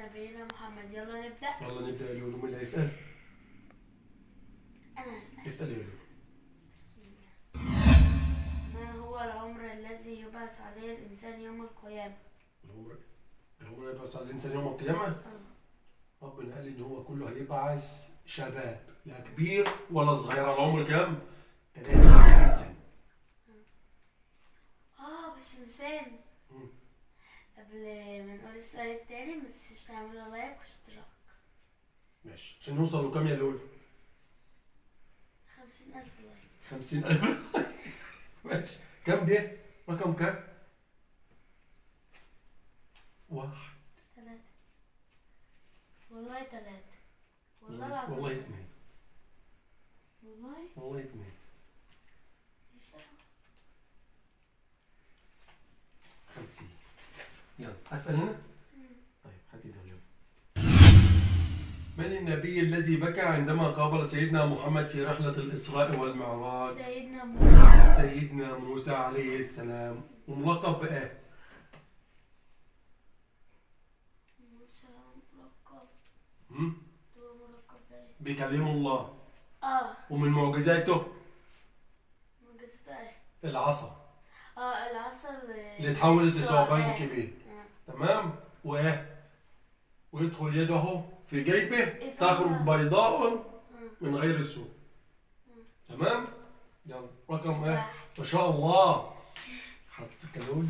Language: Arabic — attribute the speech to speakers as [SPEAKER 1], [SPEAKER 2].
[SPEAKER 1] نبينا محمد. يلا نبدأ.
[SPEAKER 2] يلا نبدأ يا لولو. مين اللي هيسأل؟
[SPEAKER 1] أنا هسأل.
[SPEAKER 2] اسأل يا لولو.
[SPEAKER 1] ما هو العمر الذي يبعث عليه الإنسان يوم القيامة؟
[SPEAKER 2] العمر هيبعث على الإنسان يوم القيامة؟ ربنا قال إن هو كله هيبعث شباب، لا كبير ولا صغير. العمر كام؟ 33 سنة.
[SPEAKER 1] بس نسينا. قبل ما نقول السؤال التاني متنسوش تعملوا لايك واشتراك.
[SPEAKER 2] ماشي. عشان نوصل لكام يا لولو؟
[SPEAKER 1] 50,000 لايك.
[SPEAKER 2] 50,000 ماشي. كام ده؟ رقم كام؟ 1
[SPEAKER 1] 3. والله 3. والله
[SPEAKER 2] والله
[SPEAKER 1] العظيم.
[SPEAKER 2] 2.
[SPEAKER 1] والله
[SPEAKER 2] 2.
[SPEAKER 1] مش عارفة.
[SPEAKER 2] 50. يلا أسأل هنا؟ طيب هاتي ده يلا. من النبي الذي بكى عندما قابل سيدنا محمد في رحلة الإسراء والمعراج؟
[SPEAKER 1] سيدنا موسى.
[SPEAKER 2] سيدنا موسى عليه السلام. وملقب بإيه؟
[SPEAKER 1] موسى ملقب. هو ملقب بإيه؟
[SPEAKER 2] بكلم الله. ومن معجزاته
[SPEAKER 1] معجزته إيه؟
[SPEAKER 2] العصا
[SPEAKER 1] العصا
[SPEAKER 2] اللي اتحولت لثعبان كبير. تمام؟ وإيه؟ ويدخل يده في جيبه تخرج بيضاء من غير سوء. تمام؟ يلا رقم ايه؟ ما شاء الله. حضرتك يا لولو.